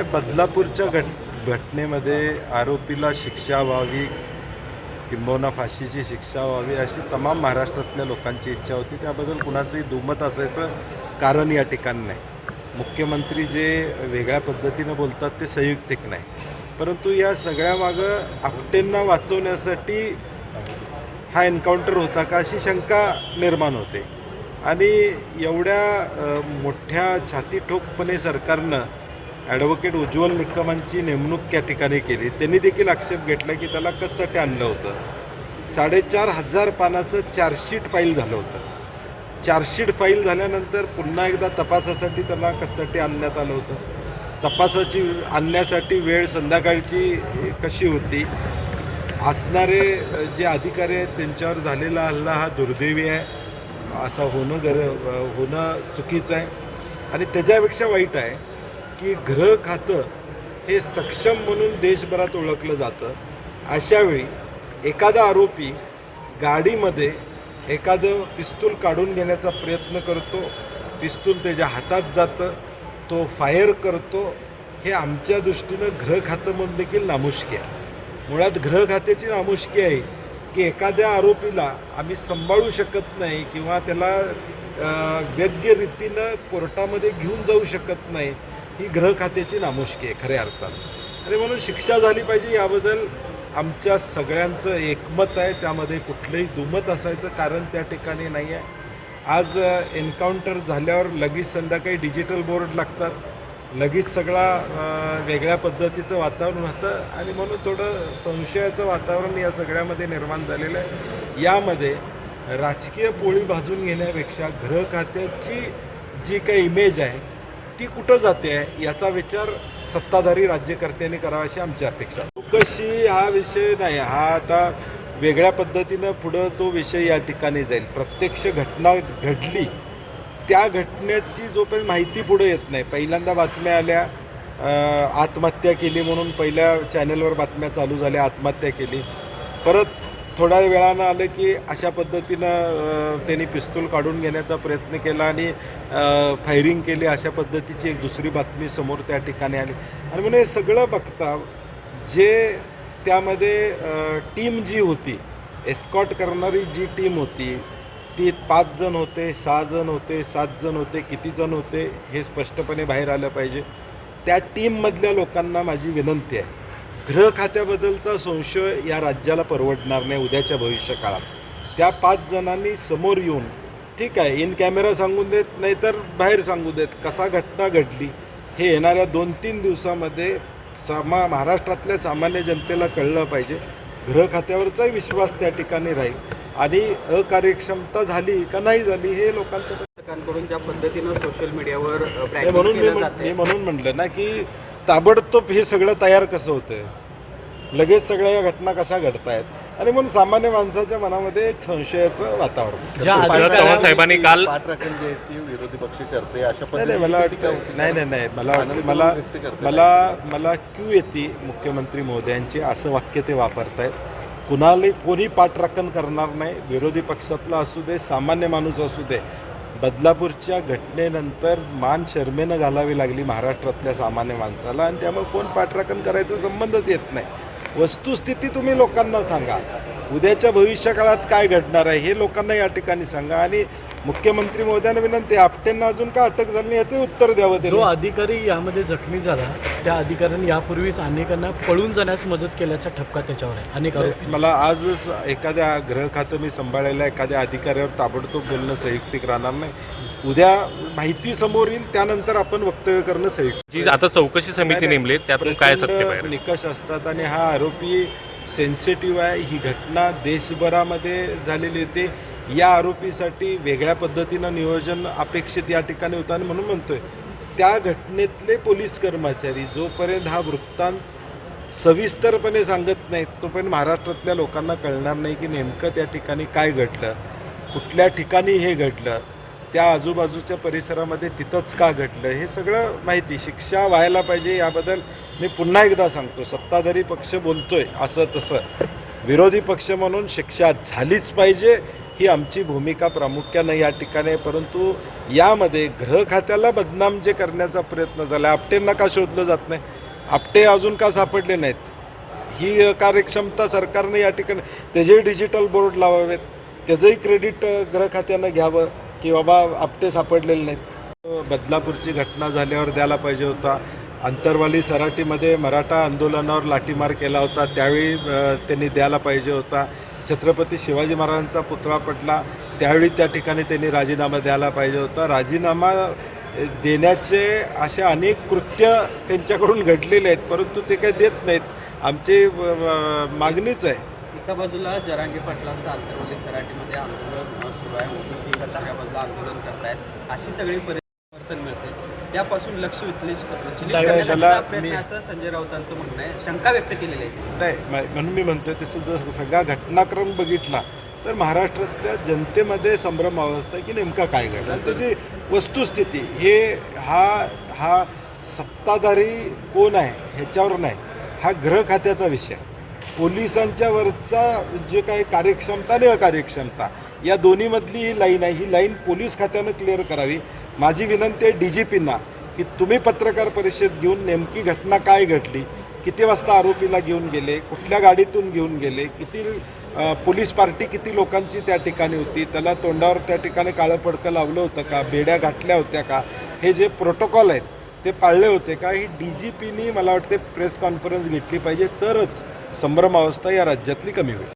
बदलापूरच्या घटनेमध्ये आरोपीला शिक्षा व्हावी, किंबहुना फाशीची शिक्षा व्हावी अशी तमाम महाराष्ट्रातल्या लोकांची इच्छा होती. त्याबद्दल कुणाचंही दुमत असायचं कारण या ठिकाणी नाही. मुख्यमंत्री जे वेगळ्या पद्धतीनं बोलतात ते संयुक्तिक नाही, परंतु या सगळ्यामागं आपटेंना वाचवण्यासाठी हा एन्काउंटर होता का अशी शंका निर्माण होते. आणि एवढ्या मोठ्या छातीठोकपणे सरकारनं ॲडव्होकेट उज्ज्वल निकमांची नेमणूक त्या ठिकाणी केली. त्यांनी देखील आक्षेप घेतला की त्याला कशासाठी आणलं होतं. 4,500 पानाचं चार्जशीट फाईल झालं होतं. चार्जशीट फाईल झाल्यानंतर पुन्हा एकदा तपासासाठी त्याला कशासाठी आणण्यात आलं होतं. तपासाची आणण्यासाठी वेळ संध्याकाळची कशी होती. असणारे जे अधिकारी आहेत त्यांच्यावर झालेला हल्ला हा दुर्दैवी आहे, असं होणं चुकीचं आहे. आणि त्याच्यापेक्षा वाईट आहे की गृह खातं हे सक्षम म्हणून देशभरात ओळखलं जातं. अशावेळी एखादा आरोपी गाडीमध्ये एखादं पिस्तूल काढून घेण्याचा प्रयत्न करतो, पिस्तूल त्याच्या हातात जातं, तो फायर करतो. हे आमच्या दृष्टीनं गृह खातं म्हणून देखील नामुष्की आहे. मुळात गृह खात्याची नामुष्की आहे की एखाद्या आरोपीला आम्ही सांभाळू शकत नाही किंवा त्याला योग्य रीतीनं कोर्टामध्ये घेऊन जाऊ शकत नाही. ही गृह खात्याची नामुष्की आहे खऱ्या अर्थानं. आणि म्हणून शिक्षा झाली पाहिजे याबद्दल आमच्या सगळ्यांचं एकमत आहे. त्यामध्ये कुठलंही दुमत असायचं कारण त्या ठिकाणी नाही आहे. आज एन्काउंटर झाल्यावर लगेच संध्याकाळी डिजिटल बोर्ड लागतात, लगेच सगळा वेगळ्या पद्धतीचं वातावरण होतं आणि म्हणून थोडं संशयाचं वातावरण या सगळ्यामध्ये निर्माण झालेलं आहे. यामध्ये राजकीय पोळी भाजून घेण्यापेक्षा गृह खात्याची जी काही इमेज आहे ती कुठं जाते आहे याचा विचार सत्ताधारी राज्यकर्त्यांनी करावा अशी आमची अपेक्षा. चौकशी हा विषय नाही, हा आता वेगळ्या पद्धतीनं पुढं तो विषय या ठिकाणी जाईल. प्रत्यक्ष घटना घडली त्या घटनेची जोपर्यंत माहिती पुढे येत नाही. पहिल्यांदा बातम्या आल्या आत्महत्या केली म्हणून पहिल्या चॅनलवर बातम्या चालू झाल्या, आत्महत्या केली. परत थोड्या वेळानं आलं की अशा पद्धतीनं त्यांनी पिस्तूल काढून घेण्याचा प्रयत्न केला आणि फायरिंग केली अशा पद्धतीची एक दुसरी बातमी समोर त्या ठिकाणी आली. आणि म्हणून हे सगळं बघता जे त्यामध्ये टीम जी होती, एस्कॉट करणारी जी टीम होती ती 5 जण होते, 6 जण होते, 7 जण होते, किती जण होते हे स्पष्टपणे बाहेर आलं पाहिजे. त्या टीममधल्या लोकांना माझी विनंती आहे, गृह खात्याबद्दलचा संशय या राज्याला परवडणार नाही उद्याच्या भविष्यकाळात. त्या 5 जणांनी समोर येऊन ठीक आहे इन कॅमेरा सांगून देत, नाहीतर बाहेर सांगू देत, कसा घटना घडली हे येणाऱ्या 2-3 दिवसामध्ये महाराष्ट्रातल्या सामान्य जनतेला कळलं पाहिजे. गृह खात्यावरचाही विश्वास त्या ठिकाणी राहील आणि अकार्यक्षमता झाली का नाही झाली हे लोकांच्या कडून ज्या पद्धतीनं सोशल मीडियावर म्हणून म्हटलं ना की ताबडतोब हे सगळं तयार कसं होतंय, लगेच सगळ्या या घटना कशा घडतायत आणि म्हणून सामान्य माणसाच्या मनामध्ये एक संशयाचं वातावरण. पवार साहेबांनी काल पाठराखण जी आहे ती विरोधी पक्ष करते अशा नाही मला वाटतं नाही मला वाटतं मला क्यू येते मुख्यमंत्री महोदयांची असं वाक्य ते वापरतायत. कोणी पाठराखण करणार नाही, विरोधी पक्षातला असू दे, सामान्य माणूस असू दे. बदलापूरच्या घटनेनंतर मान शर्मेनं घालावी लागली महाराष्ट्रातल्या सामान्य माणसाला आणि त्यामुळे कोण पाठराखण करायचा संबंधच येत नाही. वस्तुस्थिती तुम्ही लोकांना सांगा, उद्याच्या भविष्यकाळात काय घडणार आहे हे लोकांना या ठिकाणी सांगा. आणि मुख्यमंत्री महोदयांना विनंती, आपटेंना अजून का अटक झाली नाही याचे उत्तर द्यावं. जो अधिकारी यामध्ये जखमी झाला त्या अधिकाऱ्यांनी यापूर्वीच अनेकांना पळून जाण्यास मदत केल्याचा ठपका त्याच्यावर आहे. अनेक आरोप. मला आजच एखाद्या गृह खातं मी सांभाळलेल्या एखाद्या अधिकाऱ्यावर ताबडतोब बोलणं संयुक्तिक राहणार नाही. उद्या माहिती समोर येईल त्यानंतर आपण वक्तव्य करणं संयुक्त. जी आता चौकशी समिती नेमली त्यातून काय सत्य बाहेर निकष असतात आणि हा आरोपी सेन्सिटिव्ह आहे. ही घटना देशभरामध्ये झालेली होती. या आरोपीसाठी वेगळ्या पद्धतीनं नियोजन अपेक्षित या ठिकाणी होतं आणि म्हणून म्हणतोय त्या घटनेतले पोलीस कर्मचारी जोपर्यंत हा वृत्तांत सविस्तरपणे सांगत नाहीत तोपर्यंत महाराष्ट्रातल्या लोकांना कळणार नाही की नेमकं त्या ठिकाणी काय घडलं, कुठल्या ठिकाणी हे घडलं, त्या आजूबाजूच्या परिसरामध्ये तिथंच का घडलं. हे सगळं माहिती. शिक्षा व्हायला पाहिजे याबद्दल मी पुन्हा एकदा सांगतो. सत्ताधारी पक्ष बोलतोय असं तसं, विरोधी पक्ष म्हणून शिक्षा झालीच पाहिजे ही आमची भूमिका प्रामुख्यानं या ठिकाणी आहे. परंतु यामध्ये गृह खात्याला बदनाम जे करण्याचा प्रयत्न झाला, आपटेंना का शोधलं जात नाही? आपटे अजून का सापडले नाहीत? ही कार्यक्षमता सरकारने या ठिकाणी त्याचेही डिजिटल बोर्ड लावावेत, त्याचंही क्रेडिट गृह खात्यानं घ्यावं की बाबा आपटे सापडलेले नाहीत. बदलापूरची घटना झाल्यावर द्यायला पाहिजे होता. अंतरवाली सराटीमध्ये मराठा आंदोलनावर लाठीमार केला होता, त्यावेळी त्यांनी द्यायला पाहिजे होता. छत्रपती शिवाजी महाराजांचा पुतळा पडला, त्यावेळी त्या ठिकाणी त्यांनी राजीनामा द्यायला पाहिजे होता. राजीनामा देण्याचे असे अनेक कृत्य त्यांच्याकडून घडलेले आहेत, परंतु ते काही देत नाहीत. आमची मागणीच आहे. एका बाजूला जरांगे पाटलांचं आंतरवाली सराटीमध्ये आंदोलन सुरू आहे, ओबीसी दुसऱ्या बाजूला आंदोलन करतायत, अशी सगळी परिवर्तन मिळते, त्यापासून लक्ष विचलित करण्याचा प्रयत्न आहे असं संजय राऊतांचं म्हणणं आहे, शंका व्यक्त केलेली आहे. नाही, म्हणून मी म्हणतोय तसं जर सगळा घटनाक्रम बघितला तर महाराष्ट्रातल्या जनतेमध्ये संभ्रम अवस्था आहे की नेमका काय घडलं. त्याची वस्तुस्थिती हे हा सत्ताधारी कोण आहे ह्याच्यावर नाही, हा गृह खात्याचा विषय. पोलिसांच्या वरचा जे काही कार्यक्षमता आणि अकार्यक्षमता या दोन्हीमधली ही लाईन आहे, ही लाईन पोलीस खात्यानं क्लिअर करावी. माझी विनंती आहे DGPंना की तुम्ही पत्रकार परिषद घेऊन नेमकी घटना काय घडली, किती वाजता आरोपीला घेऊन गेले, कुठल्या गाडीतून घेऊन गेले, किती पोलीस पार्टी किती लोकांची त्या ठिकाणी होती, त्याला तोंडावर त्या ठिकाणी काळं पडकं लावलं होतं का, बेड्या घातल्या होत्या का, हे जे प्रोटोकॉल आहेत ते पाळले होते का, ही DGPनी मला वाटते प्रेस कॉन्फरन्स घेतली पाहिजे, तरच संभ्रमावस्था या राज्यातली कमी होईल.